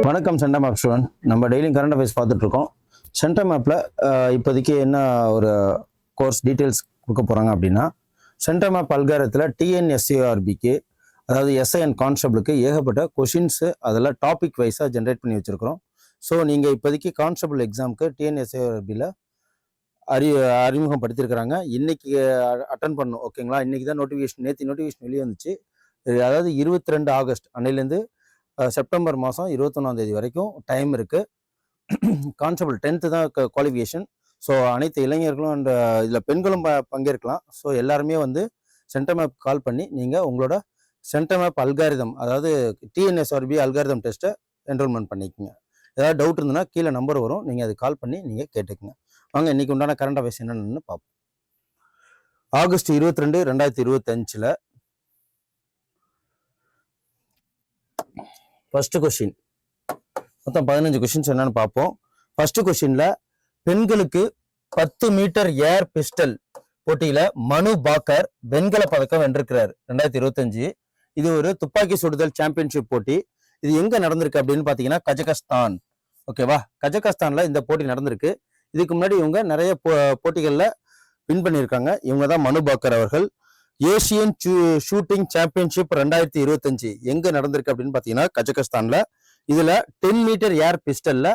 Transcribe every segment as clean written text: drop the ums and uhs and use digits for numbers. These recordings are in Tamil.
வணக்கம் சென்டம் மேப் ஸ்டூடெண்ட். நம்ம டெய்லியும் கரண்ட் அஃபேர்ஸ் பார்த்துட்டு இருக்கோம். சென்டம் மேப்பில் இப்போதைக்கு என்ன ஒரு கோர்ஸ் டீட்டெயில்ஸ் கொடுக்க போகிறாங்க அப்படின்னா, சென்டம் மேப் அல்காரத்தில் டிஎன்எஸ்சிஆர்பிக்கு, அதாவது எஸ்ஐஎன் கான்ஸ்டபிளுக்கு ஏகப்பட்ட கொஷின்ஸு அதெல்லாம் டாபிக் வைஸாக ஜென்ரேட் பண்ணி வச்சுருக்கிறோம். ஸோ நீங்கள் இப்போதைக்கு கான்ஸ்டபிள் எக்ஸாமுக்கு டிஎன்எஸ்சிஆர்பியில் அறிமுகப்படுத்தியிருக்கிறாங்க. இன்றைக்கி அட்டன் பண்ணணும், ஓகேங்களா? இன்றைக்கி தான் நோட்டிஃபிகேஷன், நேற்று நோட்டிஃபிகேஷன் வெளியே வந்துச்சு. அதாவது 22 ஆகஸ்ட் அன்னையிலேருந்து செப்டம்பர் மாதம் 21 வரைக்கும் டைம் இருக்குது. கான்ஸ்டபிள் 10th தான் குவாலிஃபிகேஷன். ஸோ அனைத்து இளைஞர்களும் அண்ட் இதில் பெண்களும் பங்கேற்கலாம். ஸோ எல்லாருமே வந்து சென்டம் மேப் கால் பண்ணி நீங்கள் உங்களோட சென்டம் மேப் அல்காரிதம், அதாவது டிஎன்எஸ்ஆர்பி அல்காரிதம் டெஸ்ட்டை என்ரோல்மெண்ட் பண்ணிக்கோங்க. ஏதாவது டவுட் இருந்ததுன்னா கீழே நம்பர் வரும், நீங்கள் அது கால் பண்ணி நீங்கள் கேட்டுக்கோங்க. வாங்க இன்றைக்கி உண்டான கரண்ட் அஃபேர்ஸ் என்னென்னு பார்ப்போம். ஆகஸ்ட் 22, 2025 ஃபர்ஸ்ட் கொஸ்டின், மொத்தம் 15 கொஸ்டின்ஸ் என்னன்னு பார்ப்போம். ஃபர்ஸ்ட் கொஸ்டின்ல பெண்களுக்கு 10 மீட்டர் ஏர் பிஸ்டல் போட்டியில மனு பாக்கர் வெண்கல பதக்கம் வென்றிருக்கிறார் 2025. இது ஒரு துப்பாக்கி சுடுதல் சாம்பியன்ஷிப் போட்டி. இது எங்க நடந்திருக்கு அப்படின்னு பாத்தீங்கன்னா கஜகஸ்தான், ஓகேவா? கஜகஸ்தான்ல இந்த போட்டி நடந்திருக்கு. இதுக்கு முன்னாடி இவங்க நிறைய போட்டிகள்ல வின் பண்ணியிருக்காங்க. இவங்க தான் மனு பாக்கர் அவர்கள். ஏசியன் ஷூட்டிங் சாம்பியன்ஷிப் 2025 எங்க நடந்திருக்கு அப்படின்னு பாத்தீங்கன்னா கஜகஸ்தான்ல. இதுல 10 மீட்டர் ஏர் பிஸ்டல்ல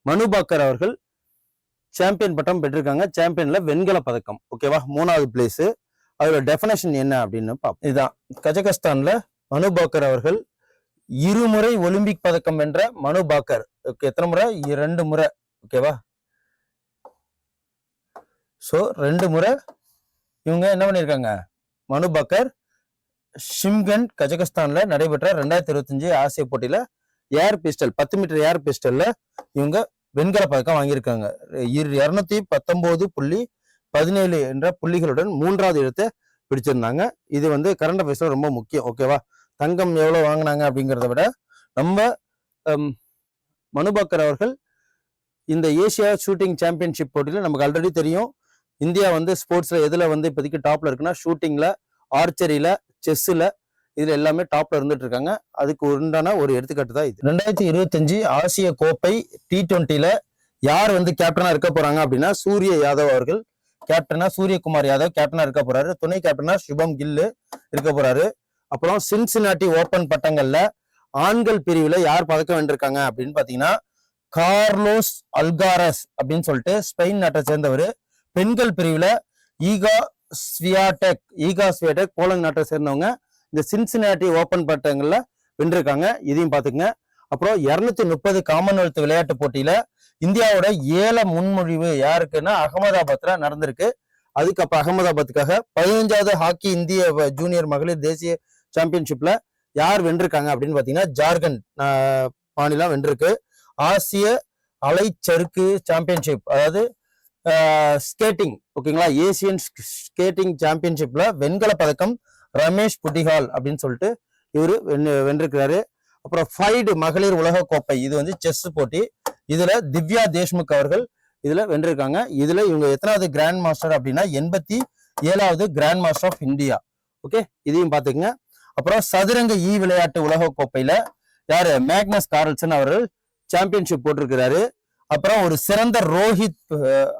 மனு பாக்கர் அவர்கள் சாம்பியன் பட்டம் பெற்றிருக்காங்க. சாம்பியன்ல வெண்கல பதக்கம், ஓகேவா? 3வது பிளேஸ். அதோட டெஃபினேஷன் என்ன அப்படின்னு பார்ப்போம். இதுதான் கஜகஸ்தான்ல மனு பாக்கர் அவர்கள் இருமுறை ஒலிம்பிக் பதக்கம் வென்ற மனு பாக்கர். எத்தனை முறை? 2 முறை, ஓகேவா? ஸோ 2 முறை இவங்க என்ன பண்ணியிருக்காங்க? மனு பாக்கர் ஷிம்கன் கஜகஸ்தான்ல நடைபெற்ற 2025 ஆசிய போட்டியில ஏர் பிஸ்டல் 10 மீட்டர் ஏர் பிஸ்டல்ல இவங்க வெண்கல பதக்கம் வாங்கியிருக்காங்க. 219.17 என்ற புள்ளிகளுடன் 3வது இடத்தை பிடிச்சிருந்தாங்க. இது வந்து கரண்ட் அஃபேர்ஸ்ல ரொம்ப முக்கியம், ஓகேவா? தங்கம் எவ்வளவு வாங்கினாங்க அப்படிங்கிறத விட நம்ம மனு பாக்கர் அவர்கள் இந்த ஏசியா ஷூட்டிங் சாம்பியன்ஷிப் போட்டியில நமக்கு ஆல்ரெடி தெரியும், இந்தியா வந்து ஸ்போர்ட்ஸ்ல எதுல வந்து இப்போதைக்கு டாப்ல இருக்குன்னா ஷூட்டிங்ல, ஆர்ச்சரியில, செஸ்ல, இதுல எல்லாமே டாப்ல இருந்துட்டு இருக்காங்க. அதுக்கு உண்டான ஒரு எடுத்துக்காட்டு தான் இது. 2025 ஆசிய கோப்பை T20ல யார் வந்து கேப்டனா இருக்க போறாங்க அப்படின்னா சூரிய யாதவ் அவர்கள் கேப்டனா, சூரியகுமார் யாதவ் கேப்டனா இருக்க போறாரு. துணை கேப்டனா சுபம் கில்லு இருக்க போறாரு. அப்புறம் சின்சினாட்டி ஓபன் பட்டங்கள்ல ஆண்கள் பிரிவுல யார் பதக்கம் வென்றிருக்காங்க அப்படின்னு பாத்தீங்கன்னா கார்லோஸ் அல்காரஸ் அப்படின்னு சொல்லிட்டு ஸ்பெயின் நாட்டை சேர்ந்தவர். பெண்கள் பிரிவுல ஈகா ஸ்வியாடெக் போலந்து நாட்டை சேர்ந்தவங்க இந்த சின்சினாட்டி ஓபன் பட்டங்கள்ல வென்றிருக்காங்க. இதையும் பாத்துக்கங்க. அப்புறம் 230 காமன்வெல்த் விளையாட்டு போட்டியில இந்தியாவோட 7 முன்மொழிவு யாருக்குன்னா அகமதாபாத்ல நடந்திருக்கு. அதுக்கப்புறம் அகமதாபாத்துக்காக 15வது ஹாக்கி இந்திய ஜூனியர் மகளிர் தேசிய சாம்பியன்ஷிப்ல யார் வென்றிருக்காங்க அப்படின்னு பாத்தீங்கன்னா ஜார்க்கண்ட் மாநிலம் வென்றிருக்கு. ஆசிய அலைச்சறுக்கு சாம்பியன்ஷிப், அதாவது ஸ்கேட்டிங், ஓகேங்களா? ஏசியன் ஸ்கேட்டிங் சாம்பியன்ஷிப்ல வெண்கல பதக்கம் ரமேஷ் புட்டிகால் அப்படின்னு சொல்லிட்டு இவரு வென்றிருக்கிறாரு. அப்புறம் ஃபைடு மகளிர் உலக கோப்பை, இது வந்து செஸ் போட்டி. இதுல திவ்யா தேஷ்முக் அவர்கள் இதுல வென்றிருக்காங்க. இதுல இவங்க எத்தனாவது கிராண்ட் மாஸ்டர் அப்படின்னா 87வது grand master of India. Okay, இதையும் பாத்துக்கங்க. அப்புறம் சதுரங்க விளையாட்டு உலக கோப்பையில யாரு? மேக்னஸ் கார்ல்சன் அவர்கள் சாம்பியன்ஷிப் போட்டிருக்கிறாரு. அப்புறம் ஒரு சிறந்த ரோஹித்,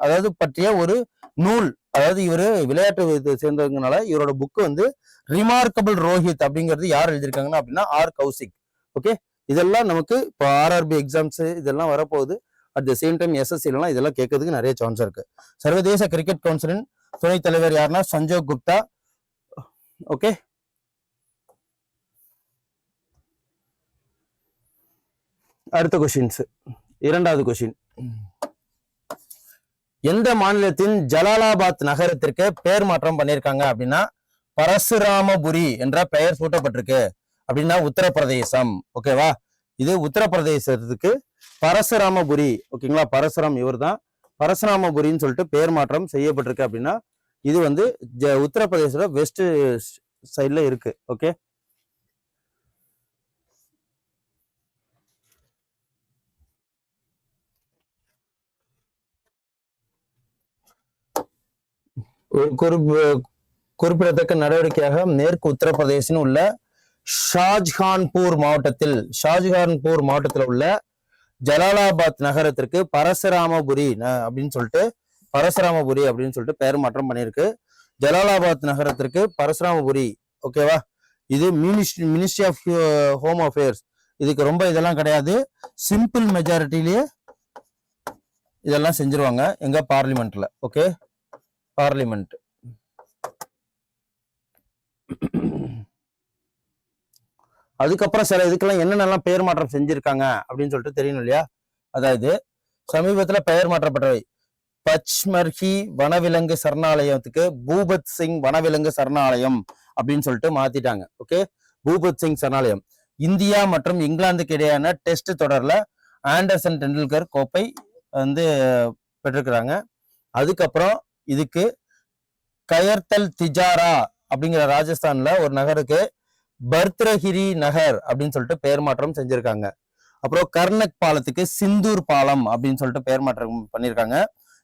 அதாவது பற்றிய ஒரு நூல், அதாவது இவரு விளையாட்டு சேர்ந்ததுனால இவரோட புக்கு வந்து ரிமார்க்கபிள் ரோஹித் அப்படிங்கிறது யார் எழுதியிருக்காங்கன்னா அப்படின்னா ஆர் கௌசிக். ஓகே, இதெல்லாம் நமக்கு இப்போ ஆர்ஆர்பி எக்ஸாம்ஸ் இதெல்லாம் வரப்போகுது. அட் த சேம் டைம் எஸ்எஸ்சிலாம் இதெல்லாம் கேட்கறதுக்கு நிறைய சான்ஸ் இருக்கு. சர்வதேச கிரிக்கெட் கவுன்சிலின் துணைத் தலைவர் யாருன்னா சஞ்சய் குப்தா. ஓகே, அடுத்த கொஸ்டின்ஸ், 2வது கொஸ்டின். எந்த மாநிலத்தின் ஜலாலாபாத் நகரத்திற்கு பெயர் மாற்றம் பண்ணியிருக்காங்க அப்படின்னா பரசுராமபுரி என்ற பெயர் சூட்டப்பட்டிருக்கு அப்படின்னா உத்தரப்பிரதேசம், ஓகேவா? இது உத்தரப்பிரதேசத்துக்கு பரசுராமபுரி, ஓகேங்களா? பரசுராம் இவர் தான். பரசுராமபுரின்னு சொல்லிட்டு பெயர் மாற்றம் செய்யப்பட்டிருக்கு அப்படின்னா இது வந்து உத்தரப்பிரதேச வெஸ்ட் சைட்ல இருக்கு. ஓகே, குறிப்பிடத்தக்க நடவடிக்கையாக மேற்கு உத்தரப்பிரதேசின் உள்ள ஷாஜ்கான்பூர் மாவட்டத்தில் உள்ள ஜலாலாபாத் நகரத்திற்கு பரசுராமபுரி அப்படின்னு சொல்லிட்டு பெயர் மாற்றம் பண்ணியிருக்கு. ஜலாலாபாத் நகரத்திற்கு பரசுராமபுரி. ஓகேவா? இது மினிஸ்ட்ரி ஆஃப் ஹோம் அஃபேர்ஸ். இதுக்கு ரொம்ப இதெல்லாம் கிடையாது. சிம்பிள் மெஜாரிட்டிலேயே இதெல்லாம் செஞ்சிருவாங்க எங்க பார்லிமெண்ட்ல. Okay, parliament. அதுக்கப்புறம் சில இதுக்கெல்லாம் என்னென்னலாம் பெயர் மாற்றம் செஞ்சிருக்காங்க அப்படின்னு சொல்லிட்டு தெரியணும் இல்லையா? அதாவது சமீபத்துல பெயர் மாற்றப்பட்டவை பச்மர்ஹி வனவிலங்கு சரணாலயத்துக்கு பூபத் சிங் வனவிலங்கு சரணாலயம் அப்படின்னு சொல்லிட்டு மாத்திட்டாங்க. ஓகே, பூபத் சிங் சரணாலயம். இந்தியா மற்றும் இங்கிலாந்துக்கு இடையான டெஸ்ட் தொடர்ல ஆண்டர்சன் டெண்டுல்கர் கோப்பை வந்து பெற்றிருக்கிறாங்க. அதுக்கப்புறம் இதுக்கு கயர்தல் திஜாரா அப்படிங்கிற ராஜஸ்தான்ல ஒரு நகருக்கு பர்த்ரஹிரி நகர் அப்படின்னு சொல்லிட்டு பெயர் மாற்றம் செஞ்சிருக்காங்க. அப்புறம் கர்னக் பாலத்துக்கு சிந்தூர் பாலம் அப்படின்னு சொல்லிட்டு பெயர் மாற்றம் பண்ணியிருக்காங்க.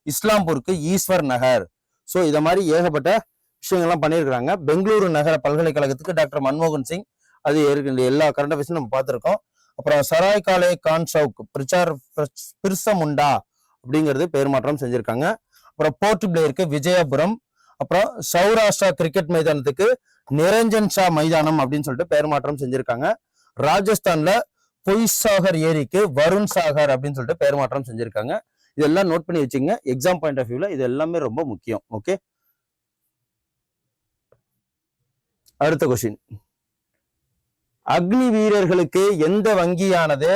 இஸ்லாம்பூருக்கு ஈஸ்வர் நகர். ஸோ இத மாதிரி ஏகப்பட்ட விஷயங்கள்லாம் பண்ணியிருக்கிறாங்க. பெங்களூரு நகர பல்கலைக்கழகத்துக்கு டாக்டர் மன்மோகன் சிங். அது எல்லா கரண்ட் அஃபேர்ஸும் நம்ம பார்த்துருக்கோம். அப்புறம் சராய் காலே கான் சவுக் பிர்சமுண்டா அப்படிங்கிறது பெயர் மாற்றம் செஞ்சிருக்காங்க. அப்புறம் போர்ட் பிளேயருக்கு விஜயபுரம். அப்புறம் சௌராஷ்டிரா கிரிக்கெட் மைதானத்துக்கு நிரஞ்சன் ஷா மைதானம் அப்படின்னு சொல்லிட்டு பெயர் மாற்றம் செஞ்சிருக்காங்க. ராஜஸ்தான்ல பொய்சாகர் ஏரிக்கு வருண் சாகர் அப்படின்னு சொல்லிட்டு பெயர் மாற்றம் செஞ்சிருக்காங்க. இதெல்லாம் நோட் பண்ணி வச்சுங்க. எக்ஸாம் பாயிண்ட் ஆஃப் வியூல இது எல்லாமே ரொம்ப முக்கியம். ஓகே, அடுத்த கொஸ்டின். அக்னி வீரர்களுக்கு எந்த வங்கியானது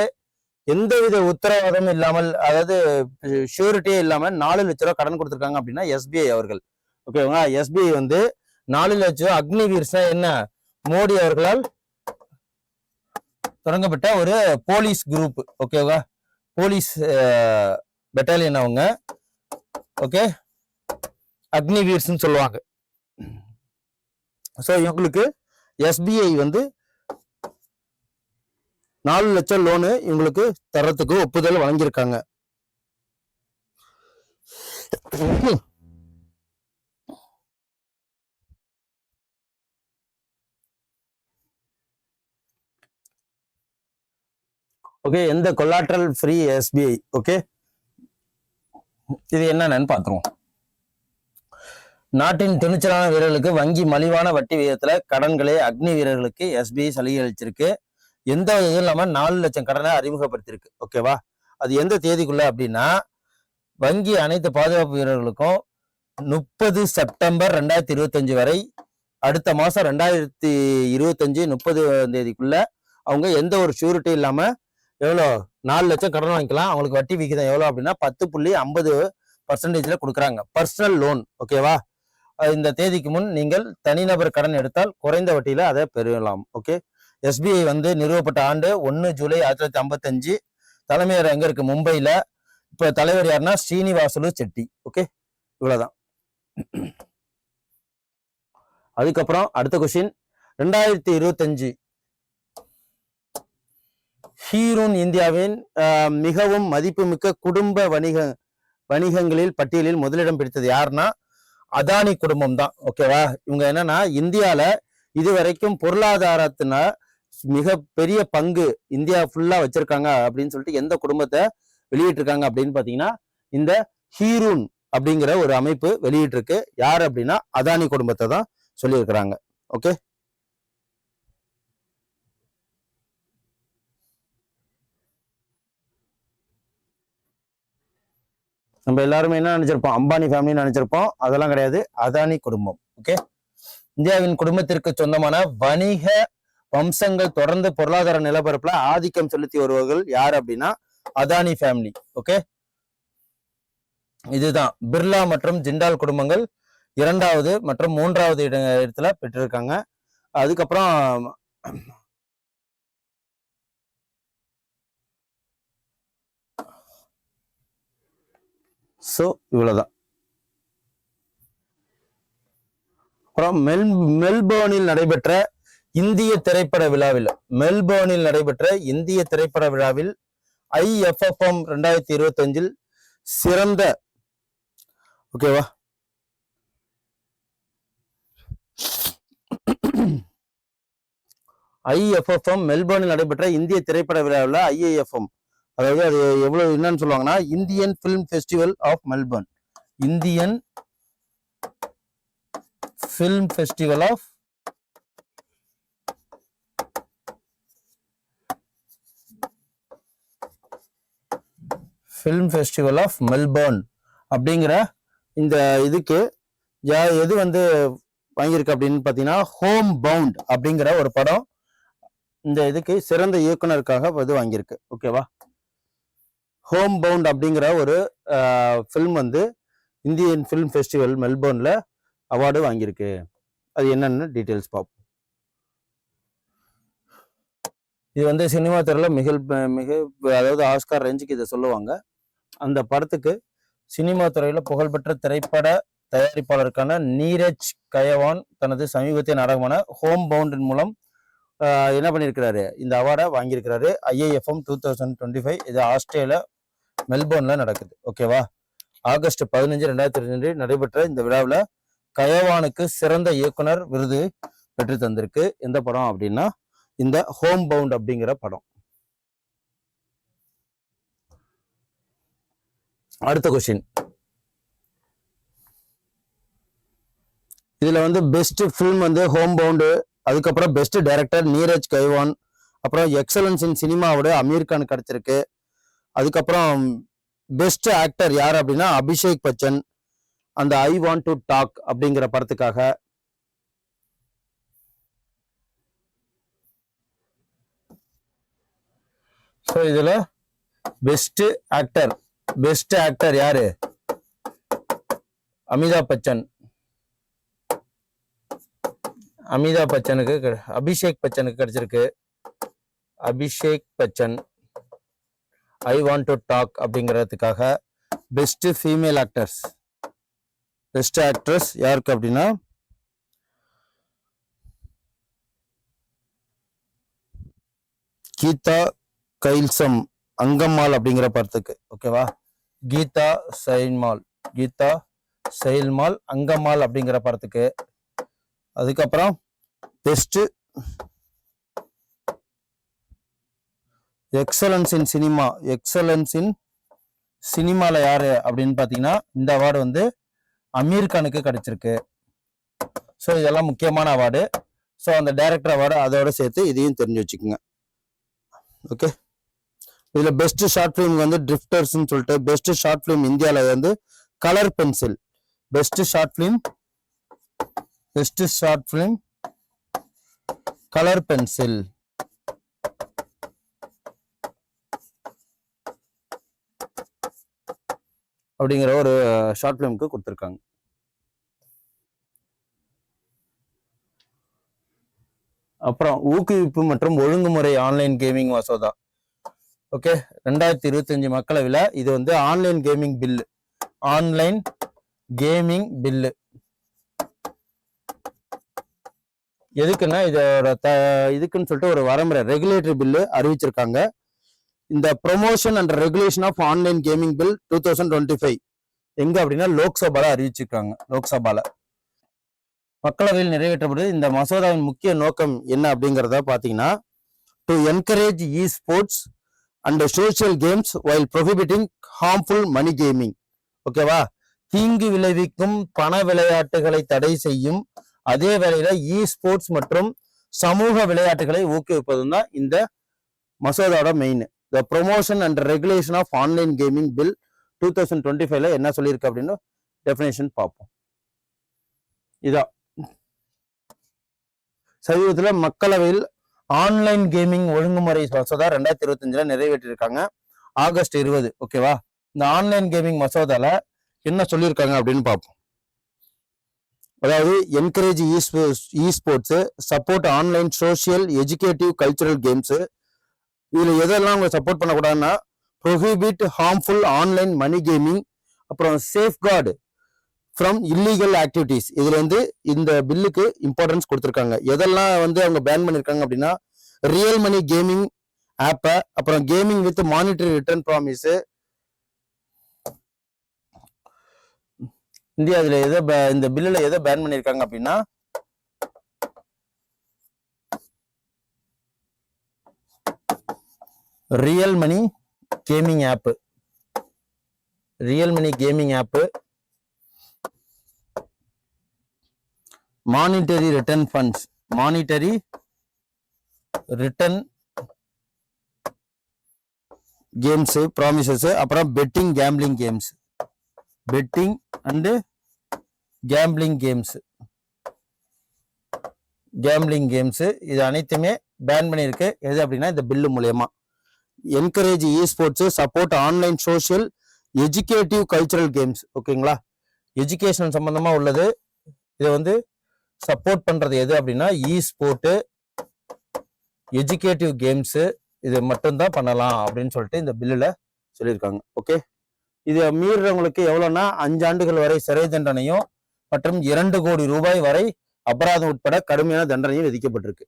எந்தவித உத்தரவாதமும் இல்லாமல், அதாவது ஷூரிட்டியே இல்லாம 4 லட்சம் ரூபாய் கடன் கொடுத்திருக்காங்க அப்படின்னா எஸ்பிஐ அவர்கள். ஓகேவா? எஸ்பிஐ வந்து 4 லட்சம் அக்னி வீர்ஸ் என்ன மோடி அவர்களால் தொடங்கப்பட்ட ஒரு போலீஸ் குரூப். ஓகேவா? போலீஸ் பெட்டாலியன் அவங்க. ஓகே, அக்னி வீர்ஸ்ன்னு சொல்லுவாங்க. ஸோ இவங்களுக்கு எஸ்பிஐ வந்து 4 லட்சம் லோனு இவங்களுக்கு தரத்துக்கு ஒப்புதல் வழங்கியிருக்காங்க. ஓகே, எந்த கொலாட்ரல் ஃப்ரீ எஸ்பிஐ. ஓகே, இது என்னன்னு பார்த்துருவோம். நாட்டின் துணிச்சலான வீரர்களுக்கு வங்கி மலிவான வட்டி விகிதத்துல கடன்களை அக்னி வீரர்களுக்கு எஸ்பிஐ சலுகை அளிச்சிருக்கு. எந்த இதுவும் இல்லாம 4 லட்சம் கடனை அறிமுகப்படுத்திருக்கு. ஓகேவா? அது எந்த தேதிக்குள்ள அப்படின்னா வங்கி அனைத்து பாதுகாப்பு வீரர்களுக்கும் 30 செப்டம்பர் 2025 வரை, அடுத்த மாசம் 2025 30 தேதிக்குள்ள அவங்க எந்த ஒரு ஷூரிட்டி இல்லாம எவ்வளோ 4 லட்சம் கடன் வாங்கிக்கலாம். அவங்களுக்கு வட்டி விகிதம் எவ்வளோ அப்படின்னா 10.50% கொடுக்குறாங்க. Personal loan. ஓகேவா? இந்த தேதிக்கு முன் நீங்கள் தனிநபர் கடன் எடுத்தால் குறைந்த வட்டியில அதை பெறலாம். ஓகே, எஸ்பிஐ வந்து நிறுவப்பட்ட ஆண்டு 1 ஜூலை 1955. தலைமையர் எங்க இருக்கு? மும்பைல. இப்ப தலைவர் யாருன்னா ஸ்ரீனிவாசுலு செட்டி. ஓகே, இவ்வளவுதான். அதுக்கப்புறம் அடுத்த கொஸ்டின். 2025 ஹீரூன் இந்தியாவின் மிகவும் மதிப்புமிக்க குடும்ப வணிகங்களில் பட்டியலில் முதலிடம் பிடித்தது யாருன்னா அதானி குடும்பம் தான். ஓகேவா? இவங்க என்னன்னா இந்தியால இதுவரைக்கும் பொருளாதாரத்தின மிக பெரிய பங்கு இந்தியா ஃபுல்லா வச்சிருக்காங்க அப்படின்னு சொல்லிட்டு எந்த குடும்பத்தை வெளியிட்டிருக்காங்க அப்படின்னு பாத்தீங்கன்னா இந்த ஹீரூன் அப்படிங்கிற ஒரு அமைப்பு வெளியிட்டிருக்கு. யார் அப்படின்னா அதானி குடும்பத்தை தான் சொல்லியிருக்கிறாங்க. ஓகே, நம்ம எல்லாருமே என்ன நினைச்சிருப்போம்? அம்பானி ஃபேமிலி நினைச்சிருப்போம். அதெல்லாம் கிடையாது, அதானி குடும்பம். ஓகே, இந்தியாவின் குடும்பத்திற்கு சொந்தமான வணிக வம்சங்கள் தொடர்ந்து பொருளாதார நிலப்பரப்புல ஆதிக்கம் செலுத்தி வருவர்கள் யார் அப்படின்னா அதானி ஃபேமிலி. ஓகே, இதுதான் பிர்லா மற்றும் ஜிண்டால் குடும்பங்கள் 2வது மற்றும் 3வது இடத்துல பெற்றிருக்காங்க. அதுக்கப்புறம் ஸோ இவ்வளவுதான். அப்புறம் மெல்போர்னில் நடைபெற்ற இந்திய திரைப்பட விழாவில் IFFM 2025 சிறந்த, ஓகேவா, ஐஎஃப்எஃப்எம் மெல்பர்னில் நடைபெற்ற இந்திய திரைப்பட விழாவில் ஐஏஎஃப்எம், அதாவது அது எவ்வளவு என்னன்னு சொல்லுவாங்கன்னா Indian film festival of Melbourne, Indian film festival of Melbourne அப்படிங்கிற இந்த இதுக்கு எது வந்து வாங்கியிருக்கு அப்படின்னு பார்த்தீங்கன்னா ஹோம் பவுண்ட் அப்படிங்கிற ஒரு படம் இந்த இதுக்கு சிறந்த இயக்குனருக்காக இது வாங்கியிருக்கு. ஓகேவா, ஹோம் பவுண்ட் அப்படிங்கிற ஒரு ஃபில்ம் வந்து இந்தியன் ஃபிலிம் ஃபெஸ்டிவல் மெல்பர்ன்ல அவார்டு வாங்கியிருக்கு. அது என்னன்னு டீட்டெயில்ஸ் பார்ப்போம். இது வந்து சினிமா துறையில் மிக அதாவது ஆஸ்கார் ரேஞ்சுக்கு இதை சொல்லுவாங்க. அந்த படத்துக்கு சினிமா துறையில புகழ்பெற்ற திரைப்பட தயாரிப்பாளருக்கான நீரஜ் கயவான் தனது சமீபத்திய நாடகமான ஹோம் பவுண்டின் மூலம் என்ன பண்ணியிருக்கிறாரு, இந்த அவார்டை வாங்கியிருக்கிறாரு. ஐஏஎஃப்எம் 2025 இது ஆஸ்திரேலியா மெல்போர்ன்ல நடக்குது. ஓகேவா, ஆகஸ்ட் 15, 2022 நடைபெற்ற இந்த விழாவில் கயவானுக்கு சிறந்த இயக்குனர் விருது பெற்று தந்திருக்கு. எந்த படம் அப்படின்னா இந்த ஹோம் பவுண்ட் அப்படிங்கிற படம். அடுத்த கொஸ்டின், இதுல வந்து பெஸ்ட் ஃபிலிம் வந்து ஹோம் பவுண்டு, அதுக்கப்புறம் பெஸ்ட் டைரக்டர் நீரஜ் கைவான், அப்புறம் எக்ஸலன்ஸ் இன் சினிமாவோட அமீர் கான் கிடைச்சிருக்கு. அதுக்கப்புறம் பெஸ்ட் ஆக்டர் யார் அப்படின்னா அபிஷேக் பச்சன், அந்த ஐ வாண்ட் டு டாக் அப்படிங்கிற படத்துக்காக. ஸோ இதுல பெஸ்ட் ஆக்டர் யாரு, அமிதாப் பச்சனுக்கு அபிஷேக் பச்சனுக்கு கிடைச்சிருக்கு. Abhishek Bachchan I want to talk அப்படிங்கிறதுக்காக. Best female actors, best actress யாருக்கு அப்படின்னா கீதா கைல்சம் அங்கம்மாள் அப்படிங்கிற படத்துக்கு. ஓகேவா, கீதா செயல்மாள் அங்கம்மாள் அப்படிங்கிற படத்துக்கு. அதுக்கப்புறம் பெஸ்ட் எக்ஸலன்ஸ் இன் சினிமால யாரு அப்படின்னு பாத்தீங்கன்னா இந்த அவார்டு வந்து அமீர் கானுக்கு கிடைச்சிருக்கு. ஸோ இதெல்லாம் முக்கியமான அவார்டு. ஸோ அந்த டைரக்டர் அவார்டு அதோட சேர்த்து இதையும் தெரிஞ்சு வச்சுக்கோங்க. ஓகே, இதுல பெஸ்ட் ஷார்ட் பிலிம் வந்து ட்ரிஃப்டர்ஸ்ன்னு சொல்லிட்டு, பெஸ்ட் ஷார்ட் பிலிம் இந்தியாவில் வந்து colour pencil, best short film colour pencil. அப்படிங்கிற ஒரு ஷார்ட் பிலிம்க்கு கொடுத்துருக்காங்க. அப்புறம் ஊக்குவிப்பு மற்றும் ஒழுங்குமுறை ஆன்லைன் கேமிங் மசோதா. ஓகே, 2025 மக்களவையில் இது வந்து ஆன்லைன் கேமிங் பில்லு எதுக்குன்னா இதுக்குன்னு சொல்லிட்டு ஒரு வரமுறை ரெகுலேட்டரி பில்லு அறிவிச்சிருக்காங்க. இந்த promotion and regulation of online gaming bill 2025 எங்க அப்படின்னா லோக்சபால அறிவிச்சிருக்காங்க. லோக்சபால மக்களவையில் நிறைவேற்றப்படுது. இந்த மசோதாவின் முக்கிய நோக்கம் என்ன அப்படிங்கிறத பாத்தீங்கன்னா to encourage e sports and social games while prohibiting harmful money gaming. ஓகேவா, தீங்கு விளைவிக்கும் பண விளையாட்டுகளை தடை செய்யும் அதே வேளையில இ ஸ்போர்ட்ஸ் மற்றும் சமூக விளையாட்டுகளை ஊக்குவிப்பதும் தான் இந்த மசோதாவோட main. The promotion and regulation of online gaming bill 2025 என்ன சொல்லியிருக்கு அப்படின்னு டெஃபினேஷன் பார்ப்போம். இதான் சமீபத்துல மக்களவையில் ஆன்லைன் கேமிங் ஒழுங்குமுறை மசோதா 2025 நிறைவேற்றிருக்காங்க ஆகஸ்ட் 20. ஓகேவா, இந்த ஆன்லைன் கேமிங் மசோதால என்ன சொல்லியிருக்காங்க அப்படின்னு பார்ப்போம். அதாவது encourage e sports, support online social educative cultural games. இதுல எதெல்லாம் அவங்க சப்போர்ட் பண்ணக்கூடாதுன்னா prohibit harmful online money gaming, அப்புறம் சேஃப்கார்டு ஃப்ரம் இல்லீகல் ஆக்டிவிட்டிஸ். இதுல வந்து இந்த பில்லுக்கு இம்பார்ட்டன்ஸ் கொடுத்துருக்காங்க. எதெல்லாம் வந்து அவங்க பேன் பண்ணிருக்காங்க அப்படின்னா ரியல் மணி கேமிங் ஆப்பை, அப்புறம் gaming with monetary return promise. India இதுல இந்த பில்லுல எதை பேன் பண்ணிருக்காங்க அப்படின்னா real money gaming app, real money gaming app, monetary return funds, monetary return games promises, அப்புறம் betting gambling games, betting and gambling games, gambling games இது அனைத்துமே பேன் பண்ணியிருக்கு. எது அப்படின்னா இந்த பில்லு மூலயமா. Encourage e sports, support online social educative cultural games. ஓகேங்களா, எஜுகேஷன் சம்பந்தமா உள்ளது. இதை வந்து சப்போர்ட் பண்றது எது அப்படின்னா இ ஸ்போர்ட்டு, எஜுகேட்டிவ் கேம்ஸ், இது மட்டும்தான் பண்ணலாம் அப்படின்னு சொல்லிட்டு இந்த பில்லுல சொல்லியிருக்காங்க. ஓகே, இதை மீறுறவங்களுக்கு எவ்வளவுனா 5 ஆண்டுகள் வரை சிறை தண்டனையும் மற்றும் 2 கோடி ரூபாய் வரை அபராதம் உட்பட கடுமையான தண்டனையும் விதிக்கப்பட்டிருக்கு.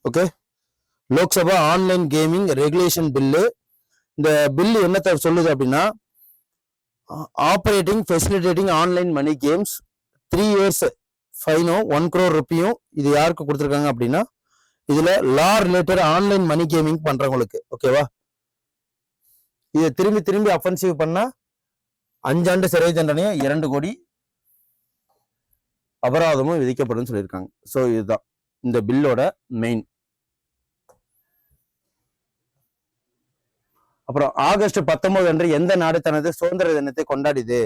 Okay, Lok Sabha online gaming regulation bill. இந்த பில்லு என்னத்தை சொல்லுது அப்படின்னா operating facilitating online money games 3 years ஃபைனும் 1 crore ருப்பியும் இது யாருக்கு கொடுத்துருக்காங்க அப்படின்னா இதுல law related online money gaming பண்றவங்களுக்கு. ஓகேவா, இதை திரும்பி திரும்பி அஃபென்சிவ் பண்ணா 5 ஆண்டு சிறை தண்டனையும் 2 கோடி அபராதமும் விதிக்கப்படும் சொல்லியிருக்காங்க. ஸோ இதுதான் இந்த பில்லோட மெயின். அப்புறம் ஆகஸ்ட் 19 அன்று எந்த நாடு தனது சுதந்திர தினத்தை கொண்டாடியது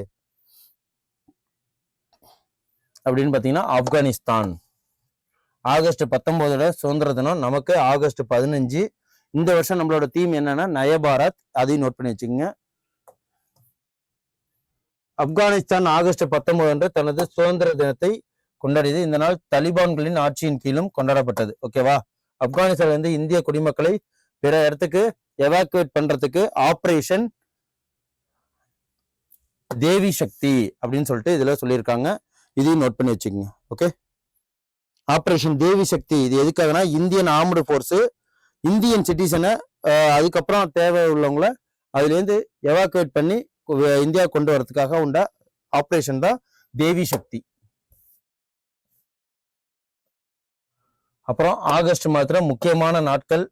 அப்படின்னு பாத்தீங்கன்னா ஆப்கானிஸ்தான். ஆகஸ்ட் 19 சுதந்திர தினம், நமக்கு ஆகஸ்ட் 15. இந்த வருஷம் நம்மளோட தீம் என்னன்னா நயபாரத், அதையும் நோட் பண்ணி வச்சுக்கோங்க. ஆப்கானிஸ்தான் ஆகஸ்ட் 19 அன்று தனது சுதந்திர தினத்தை கொண்டாடியது. இந்த நாள் தலிபான்களின் ஆட்சியின் கீழும் கொண்டாடப்பட்டது. ஓகேவா, ஆப்கானிஸ்தான் வந்து இந்திய குடிமக்களை பிற இடத்துக்கு எவாக்குவேட் பண்றதுக்கு ஆபரேஷன் தேவி சக்தி அப்படின்னு சொல்லிட்டு இதுல சொல்லியிருக்காங்க. இதையும் நோட் பண்ணி வச்சுக்கோங்க. ஓகே, ஆபரேஷன் தேவி சக்தி இது எதுக்காகனா இந்தியன் ஆர்ம்டு ஃபோர்ஸ் இந்தியன் சிட்டிசனை அதுக்கப்புறம் தேவை உள்ளவங்களை அதுல இருந்து எவாக்குவேட் பண்ணி இந்தியா கொண்டு வரதுக்காக உண்ட ஆபரேஷன் தான் தேவி சக்தி. அப்புறம் ஆகஸ்ட் மாதத்துல முக்கியமான நாட்கள்.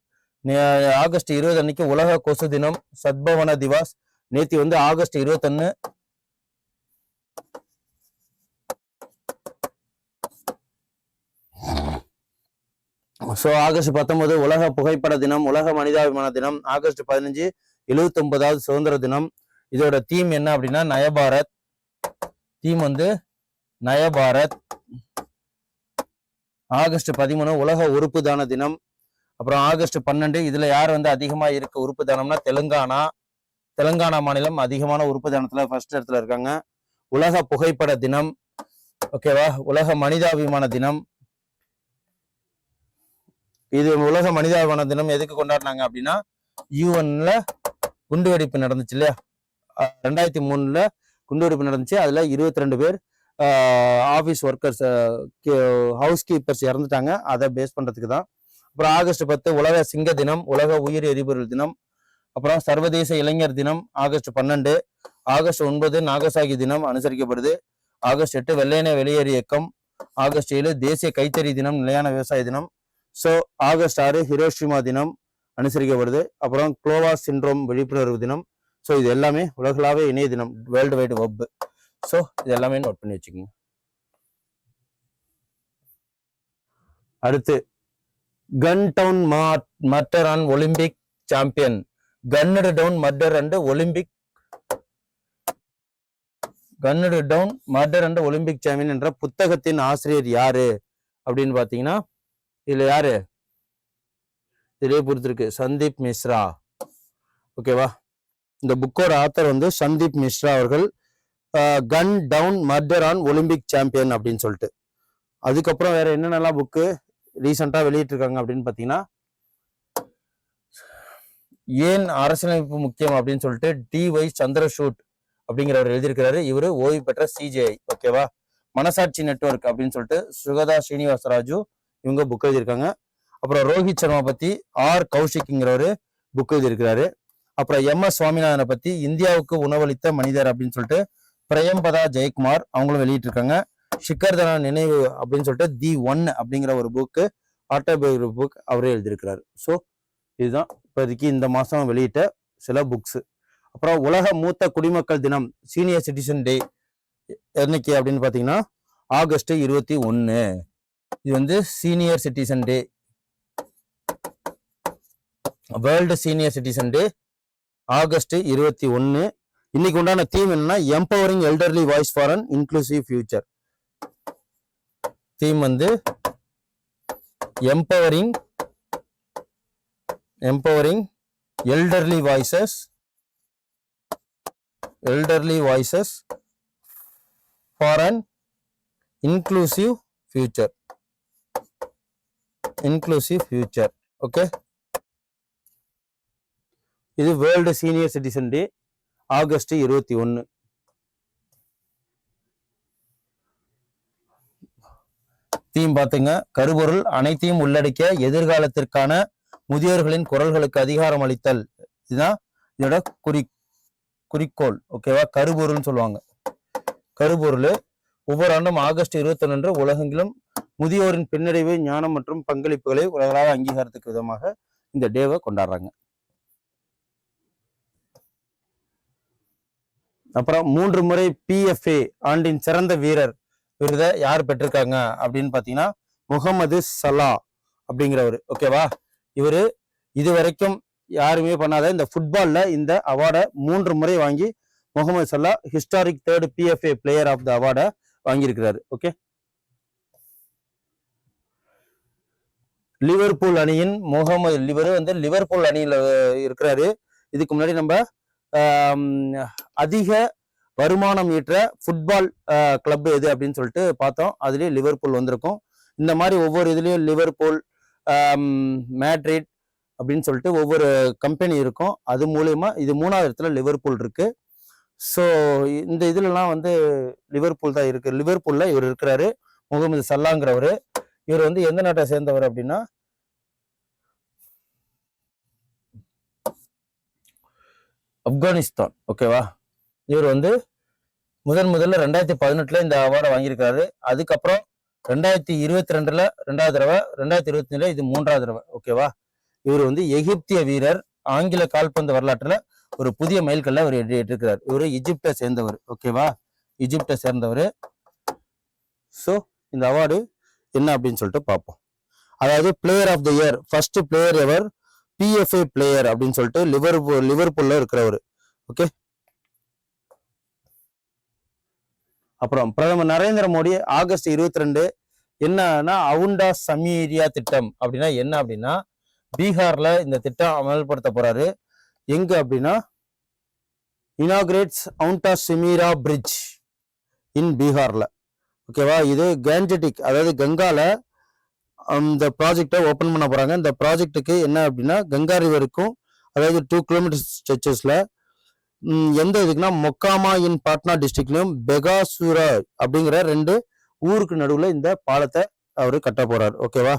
ஆகஸ்ட் 20 அன்னைக்கு உலக கொசு தினம், சத்பவன திவாஸ். நேத்தி வந்து ஆகஸ்ட் 21. ஸோ ஆகஸ்ட் 19 உலக புகைப்பட தினம், உலக மனிதாபிமான தினம். ஆகஸ்ட் 15 79வது சுதந்திர தினம். இதோட தீம் என்ன அப்படின்னா நயபாரத். தீம் வந்து நயபாரத். ஆகஸ்ட் 13 உலக உறுப்பு தான தினம். அப்புறம் ஆகஸ்ட் 12 இதுல யார் வந்து அதிகமா இருக்கு உறுப்பு தானம்னா தெலுங்கானா மாநிலம் அதிகமான உறுப்பு தானத்துல ஃபர்ஸ்ட் இடத்துல இருக்காங்க. உலக புகைப்பட தினம். ஓகேவா, உலக மனிதாபிமான தினம். இது உலக மனிதாபிமான தினம் எதுக்கு கொண்டாடினாங்க அப்படின்னா யூஎன்ல குண்டுவெடிப்பு நடந்துச்சு இல்லையா, 2003 குண்டுவெடிப்பு நடந்துச்சு. அதுல 22 பேர் ஆபீஸ் ஒர்க்கர்ஸ், ஹவுஸ் கீப்பர்ஸ் இறந்துட்டாங்க. அதை பேஸ் பண்றதுக்கு தான். அப்புறம் ஆகஸ்ட் 10 உலக சிங்க தினம், உலக உயிரி எரிபொருள் தினம். அப்புறம் சர்வதேச இளைஞர் தினம் ஆகஸ்ட் 12. ஆகஸ்ட் 9 நாகசாகி தினம் அனுசரிக்கப்படுது. ஆகஸ்ட் 8 வெள்ளையனே வெளியேறு இயக்கம். ஆகஸ்ட் 7 தேசிய கைத்தறி தினம், நிலையான விவசாய தினம். ஸோ ஆகஸ்ட் 6 ஹிரோஷிமா தினம் அனுசரிக்கப்படுது. அப்புறம் குளோவா சிண்ட்ரோம் விழிப்புணர்வு தினம். ஸோ இது எல்லாமே உலகளாவே இணைய தினம், வேர்ல்டு வைடு வெப். ஸோ இது எல்லாமே நோட் பண்ணி வச்சுக்கோங்க. அடுத்து gun down murder and Olympic champion. Gunned down murder and Olympic gunned down murder and Olympic champion என்ற புத்தகத்தின் ஆசிரியர் யாரு அப்படின்னு பாத்தீங்கன்னா இதுல யாரு இதே பொறுத்திருக்கு சந்தீப் மிஸ்ரா. ஓகேவா, இந்த புக்கோட ஆத்தர் வந்து சந்தீப் மிஸ்ரா அவர்கள். Gun down murder on Olympic champion அப்படின்னு சொல்லிட்டு. அதுக்கப்புறம் வேற என்னென்னலாம் புக்கு ரீசெண்டா வெளியிட்டிருக்காங்க அப்படின்னு பாத்தீங்கன்னா ஏன் அரசியலமைப்பு முக்கியம் அப்படின்னு சொல்லிட்டு டி.ஒய். சந்திரசூட் அப்படிங்கிறவர் எழுதியிருக்கிறாரு. இவரு ஓய்வு பெற்ற சிஜேஐ. ஓகேவா, மனசாட்சி நெட்வொர்க் அப்படின்னு சொல்லிட்டு சுகதா ஸ்ரீனிவாசராஜு இவங்க புக் எழுதியிருக்காங்க. அப்புறம் ரோஹித் சர்மா பத்தி கௌஷிக்ங்கிறவரு புக் எழுதியிருக்கிறாரு. அப்புறம் எம்.எஸ். சுவாமிநாதனை பத்தி இந்தியாவுக்கு உணவளித்த மனிதர் அப்படின்னு சொல்லிட்டு பிரேம்பதா ஜெயக்குமார் அவங்களும் வெளியிட்டு இருக்காங்க. ஷிக்கர் தனா நினைவு அப்படின்னு சொல்லிட்டு தி 1 அப்படிங்கிற ஒரு புக்கு ஆட்டோபயோகிராபி புக் அவரே எழுதியிருக்கிறாரு. ஸோ இதுதான் இப்போதைக்கு இந்த மாதம் வெளியிட்ட சில புக்ஸு. அப்புறம் உலக மூத்த குடிமக்கள் தினம், சீனியர் சிட்டிசன் டே என்னைக்கு அப்படின்னு பார்த்தீங்கன்னா ஆகஸ்ட் 21. இது வந்து senior citizen day, world senior citizen day August 21. இன்னைக்கு உண்டான தீம் என்னன்னா empowering elderly voice for an inclusive future. Theme வந்து empowering elderly voices for an inclusive future. Okay, இது world senior citizen day August 21. Theme பாத்துங்க, கருப்பொருள் அனைத்தையும் உள்ளடக்கிய எதிர்காலத்திற்கான முதியோர்களின் குரல்களுக்கு அதிகாரம் அளித்தல். இதுதான் இதோட குறிக்கோள். ஓகேவா, கருப்பொருள்னு சொல்லுவாங்க. கருப்பொருள் ஒவ்வொரு ஆண்டும் ஆகஸ்ட் 21 உலகெங்கிலும் முதியோரின் பின்னடைவு, ஞானம் மற்றும் பங்களிப்புகளை உலகளாக அங்கீகாரத்துக்கு விதமாக இந்த டேவை கொண்டாடுறாங்க. அப்புறம் 3 முறை PFA ஆண்டின் சிறந்த வீரர் விருதை யார் பெற்றிருக்காங்க அப்படின்னு பாத்தீங்கன்னா முகமது சலா அப்படிங்கிறவர். ஓகேவா, இவரு இது வரைக்கும் யாருமே பண்ணாத இந்த ஃபுட்பால்ல இந்த அவார்டை 3 முறை வாங்கி Mohamed Salah historic 3rd PFA player of the அவார்டை வாங்கியிருக்கிறாரு. ஓகே, லிவர்பூல் அணியின் இவர் வந்து லிவர்பூல் அணியில இருக்கிறாரு. இதுக்கு முன்னாடி நம்ம அதிக வருமானம் ஈற்ற ஃபுட்பால் கிளப் எது அப்படின்னு சொல்லிட்டு பார்த்தோம். அதுலேயே லிவர்பூல் வந்திருக்கும். இந்த மாதிரி ஒவ்வொரு இதுலேயும் லிவர்பூல், மேட்ரிட் அப்படின்னு சொல்லிட்டு ஒவ்வொரு கம்பெனி இருக்கும். அது மூலயமா இது 3வது இடத்துல லிவர்பூல் இருக்கு. ஸோ இந்த இதுலலாம் வந்து லிவர்பூல் தான் இருக்கு. லிவர்பூல்ல இவர் இருக்கிறாரு, முகமது சல்லாங்கிறவர். இவர் வந்து எந்த நாட்டை சேர்ந்தவர் அப்படின்னா ஆப்கானிஸ்தான். ஓகேவா, இவர் வந்து முதல்ல 2018 இந்த அவார்டை வாங்கியிருக்காரு. அதுக்கப்புறம் 2022 2வது தடவை, 2024 இது 3வது தடவை. ஓகேவா, இவர் வந்து எகிப்திய வீரர். ஆங்கில கால்பந்து வரலாற்றுல ஒரு புதிய மைல்கல்ல அவர் ஏற்றிருக்கிறார். இவர் ஈஜிப்டை சேர்ந்தவர். ஓகேவா, ஈஜிப்டை சேர்ந்தவர். ஸோ இந்த அவார்டு என்ன அப்படின்னு சொல்லிட்டு பார்ப்போம். அதாவது player of the year, first player ever PFA player அப்படின்னு சொல்லிட்டு லிவர்பூல்ல இருக்கிறவர். ஓகே, அப்புறம் பிரதமர் நரேந்திர மோடி ஆகஸ்ட் 22 என்னன்னா அவுண்டா சமீரியா திட்டம் அப்படின்னா என்ன அப்படின்னா பீகார்ல இந்த திட்டம் அமல்படுத்த போறாரு. எங்க அப்படின்னா இனாகிரேட்ஸ் அவுண்டா சிமீரா பிரிட்ஜ் இன் பீகார்ல. ஓகேவா, இது கேஞ்சட்டிக், அதாவது கங்கால அந்த ப்ராஜெக்டை ஓப்பன் பண்ண போறாங்க. இந்த ப்ராஜெக்டுக்கு என்ன அப்படின்னா கங்கா ரிவருக்கும், அதாவது 2 கிலோமீட்டர் ஸ்ட்ரெச்சஸ்ல எந்த இதுக்குன்னா மொக்காமா இன் பாட்னா டிஸ்ட்ரிக்ட்லயும் பெகாசூரா அப்படிங்கிற 2 ஊருக்கு நடுவுல இந்த பாலத்தை அவரு கட்ட போறாரு. ஓகேவா,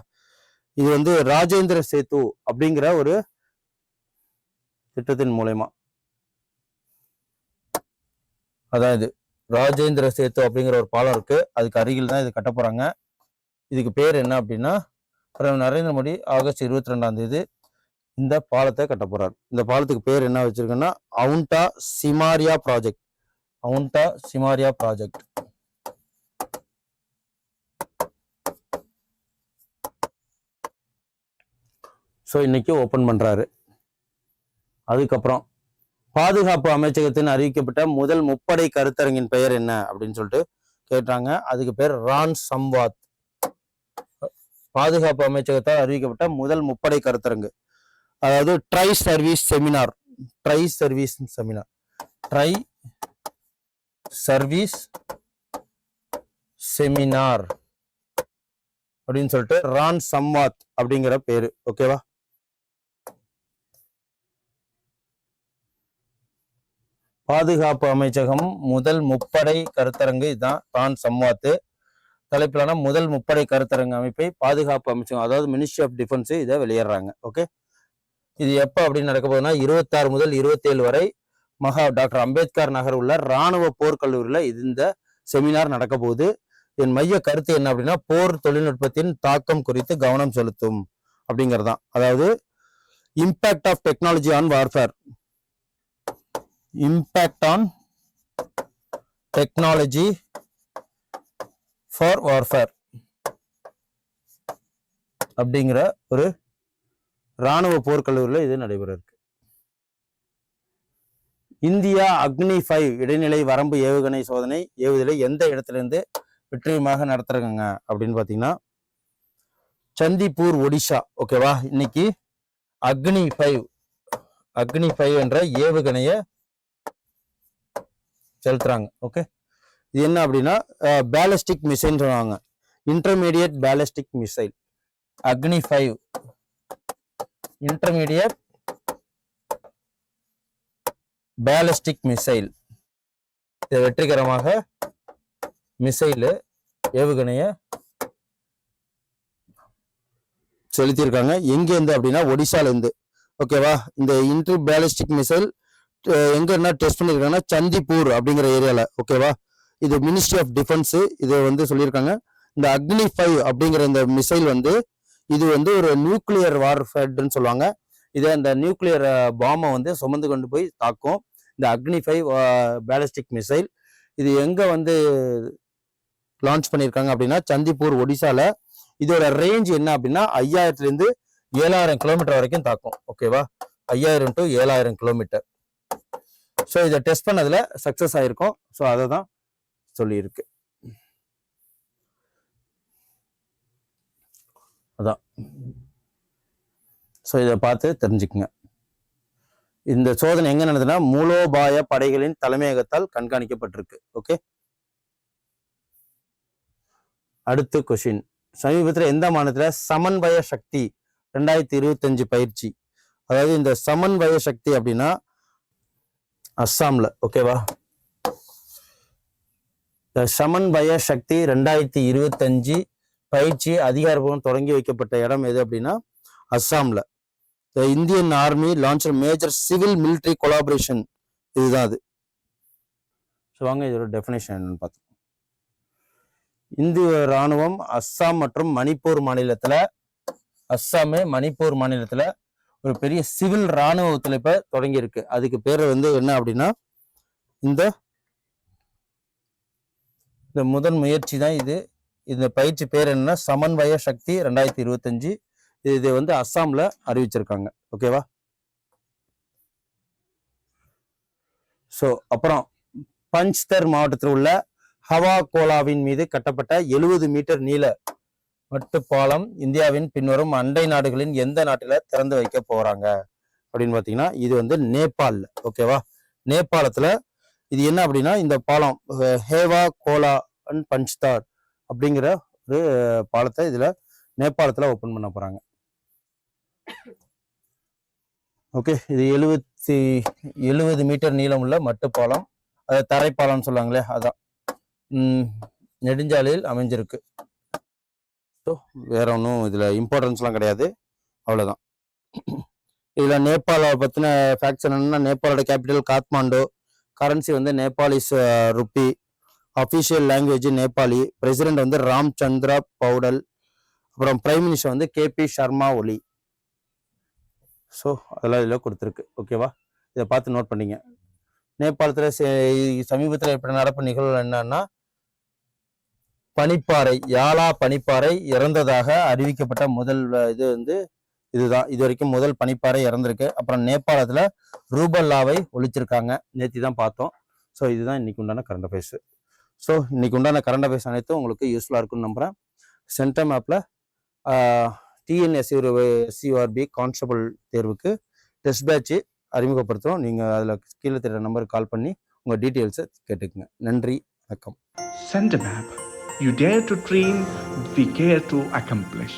இது வந்து ராஜேந்திர சேது அப்படிங்கிற ஒரு திட்டத்தின் மூலயமா, அதாவது ராஜேந்திர சேது அப்படிங்கிற ஒரு பாலம் இருக்கு, அதுக்கு அருகில் தான் இது கட்ட போறாங்க. இதுக்கு பேர் என்ன அப்படின்னா பிரதமர் நரேந்திர மோடி ஆகஸ்ட் 22 இந்த பாலத்தை கட்ட போறாரு. இந்த பாலத்துக்கு பேர் என்ன வச்சிருக்குன்னா Aunta Simaria project. Aunta Simaria project. So இன்னைக்கு ஓப்பன் பண்றாரு. அதுக்கப்புறம் பாதுகாப்பு அமைச்சகத்தின் அறிவிக்கப்பட்ட முதல் முப்படை கருத்தரங்கின் பெயர் என்ன அப்படின்னு சொல்லிட்டு கேட்டாங்க. அதுக்கு பேர் ரான் சம்வாத். பாதுகாப்பு அமைச்சகத்தால் அறிவிக்கப்பட்ட முதல் முப்படை கருத்தரங்கு, அதாவது ட்ரை சர்வீஸ் செமினார் அப்படின்னு சொல்லிட்டு ரான் சம்வாத் அப்படிங்கிற பேரு. ஓகேவா, பாதுகாப்பு அமைச்சகம் முதல் முப்படை கருத்தரங்கு இதுதான் ரான் சம்வாத். தலைப்பிலான முதல் முப்படை கருத்தரங்கு அமைப்பை பாதுகாப்பு அமைச்சகம், அதாவது மினிஸ்ட்ரி ஆஃப் டிஃபென்ஸ் இதை வெளியேறாங்க. ஓகே, இது எப்போ அப்படின்னு நடக்க போகுதுன்னா 26 முதல் 27 வரை டாக்டர் அம்பேத்கர் நகர் உள்ள இராணுவ போர்க்கல்லூரியில் இந்த செமினார் நடக்க போகுது. என் மைய கருத்து என்ன அப்படின்னா போர் தொழில்நுட்பத்தின் தாக்கம் குறித்து கவனம் செலுத்தும் அப்படிங்கிறதான். அதாவது impact of technology on warfare. Impact on technology for warfare அப்படிங்கிற ஒரு இராணுவ போர்க்கல்லூரியில் இது நடைபெற இருக்கு. இந்தியா அக்னி 5 இடைநிலை வரம்பு ஏவுகணை சோதனை ஏவுதலை எந்த இடத்திலிருந்து வெற்றிகரமாக நடத்துறாங்க அப்படின்னு பாத்தீங்கன்னா சந்திப்பூர், ஒடிஷா. ஓகேவா, இன்னைக்கு அக்னி 5 என்ற ஏவுகணைய செலுத்துறாங்க. ஓகே, இது என்ன அப்படின்னா பேலிஸ்டிக் மிசைல் சொல்லுவாங்க, இன்டர்மீடியட் பேலிஸ்டிக் மிசைல். அக்னி 5 இன்டர்மீடியட் பேலிஸ்டிக் மிசைல். இது வெற்றிகரமாக மிசைல் ஏவுகணைய செலுத்தியிருக்காங்க. எங்க இருந்து அப்படின்னா ஒடிசால இருந்து. ஓகேவா, இந்த இன்டர் பேலிஸ்டிக் மிசைல் எங்கன்னா டெஸ்ட் பண்ணிருக்காங்கன்னா சந்திப்பூர் அப்படிங்கிற ஏரியால. ஓகேவா, இது மினிஸ்ட்ரி ஆஃப் டிஃபென்ஸ் இதை வந்து சொல்லியிருக்காங்க. இந்த அக்னி 5 அப்படிங்கிற இந்த மிசைல் வந்து இது வந்து ஒரு நியூக்ளியர் வார்ஃபேர்ன்னு சொல்லுவாங்க. இதை அந்த நியூக்ளியர் பாம்பை வந்து சுமந்து கொண்டு போய் தாக்கும் இந்த அக்னி 5 பேலிஸ்டிக் மிசைல். இது எங்க வந்து லான்ச் பண்ணியிருக்காங்க அப்படின்னா சந்திப்பூர், ஒடிசால. இதோட ரேஞ்ச் என்ன அப்படின்னா 5000 to 7000 கிலோமீட்டர் வரைக்கும் தாக்கும். ஓகேவா, 5000 to 7000 கிலோமீட்டர். ஸோ இதை டெஸ்ட் பண்ணதுல சக்சஸ் ஆயிருக்கும். ஸோ அதை தான் சொல்லியிருக்கு. அதான். ஸோ இதை பார்த்து தெரிஞ்சுக்குங்க. இந்த சோதனை எங்க நடந்ததுன்னா மூலோபாய படைகளின் தலைமையகத்தால் கண்காணிக்கப்பட்டிருக்கு. ஓகே, அடுத்த கொஸ்டின். சமீபத்தில் எந்த மாநிலத்தில் சமன்வய சக்தி 2025 பயிற்சி, அதாவது இந்த சமன்வய சக்தி அப்படின்னா அஸ்ஸாம்ல. ஓகேவா, இந்த சமன்வய சக்தி 2025 பயிற்சி அதிகாரப்பூர்வம் தொடங்கி வைக்கப்பட்ட இடம் எது அப்படின்னா அஸ்ஸாம்ல. Indian army launch major civil military collaboration, இதுதான் அது. ஸோ வாங்க இதோட டெஃபினேஷன் என்னன்னு பார்த்தோம். இந்திய ராணுவம் அஸ்ஸாம் மற்றும் மணிப்பூர் மாநிலத்துல ஒரு பெரிய சிவில் ராணுவ ஒத்துழைப்பை தொடங்கி இருக்கு. அதுக்கு பேர் வந்து என்ன அப்படின்னா இந்த முதல் முயற்சி தான் இது. இந்த பயிற்சி பேர் என்னன்னா சமன்வய சக்தி 2025. இது வந்து அஸ்ஸாம்ல அறிவிச்சிருக்காங்க. ஓகேவா, ஸோ அப்புறம் பஞ்ச்தர் மாவட்டத்தில் உள்ள ஹவா கோலாவின் மீது கட்டப்பட்ட 70 மீட்டர் நீள மட்டுப்பாலம் இந்தியாவின் பின்வரும் அண்டை நாடுகளின் எந்த நாட்டில திறந்து வைக்க போறாங்க அப்படின்னு பாத்தீங்கன்னா இது வந்து நேபாள். ஓகேவா, நேபாளத்துல இது என்ன அப்படின்னா இந்த பாலம் ஹேவா கோலா அண்ட் பஞ்ச்தார் அப்படிங்கிற ஒரு பாலத்தை இதுல நேபாளத்துல ஓபன் பண்ண போறாங்க. ஓகே, இது 70 மீட்டர் நீளம் உள்ள மட்டுப்பாலம், அது தரைப்பாலம்னு சொல்லுவாங்களே, அதான் நெடுஞ்சாலையில் அமைஞ்சிருக்கு. ஸோ வேற ஒன்றும் இதுல இம்பார்ட்டன்ஸ்லாம் கிடையாது, அவ்வளவுதான். இதுல நேபாள பத்தின ஃபேக்ட்ஸ் என்னன்னா நேபாளோட கேபிட்டல் காத்மாண்டு, கரன்சி வந்து Nepalese rupee, official language Nepali, president வந்து ராம் சந்திரா பவுடல், அப்புறம் பிரைம் மினிஸ்டர் வந்து KP சர்மா ஒலி. ஸோ அதெல்லாம் இதில் கொடுத்துருக்கு. ஓகேவா, இதை பார்த்து நோட் பண்ணிங்க. நேபாளத்தில் சமீபத்தில் ஏற்பட்ட நடப்பு நிகழ்வு என்னன்னா பனிப்பாறை, யாலா பனிப்பாறை இறந்ததாக அறிவிக்கப்பட்ட முதல் இது வந்து இதுதான். இது வரைக்கும் முதல் பனிப்பாறை இறந்திருக்கு. அப்புறம் நேபாளத்துல ரூபல்லாவை ஒழிச்சிருக்காங்க, நேற்று தான் பார்த்தோம். ஸோ இதுதான் இன்னைக்கு உண்டான கரண்ட் அஃபேர்ஸ். ஸோ இன்னைக்கு உண்டான கரண்ட் அஃபேர்ஸ் அனைத்தும் உங்களுக்கு யூஸ்ஃபுல்லாக இருக்குன்னு நம்புறேன். சென்டம் ஆப்ல TNSURB கான்ஸ்டபிள் தேர்வுக்கு டெஸ்ட் பேட்ச் அறிமுகப்படுத்துகிறோம். நீங்கள் அதில் கீழே தெரியுற நம்பருக்கு கால் பண்ணி உங்கள் டீட்டெயில்ஸை கேட்டுக்குங்க. நன்றி, வணக்கம். Centum app. You dare to dream, we care to accomplish.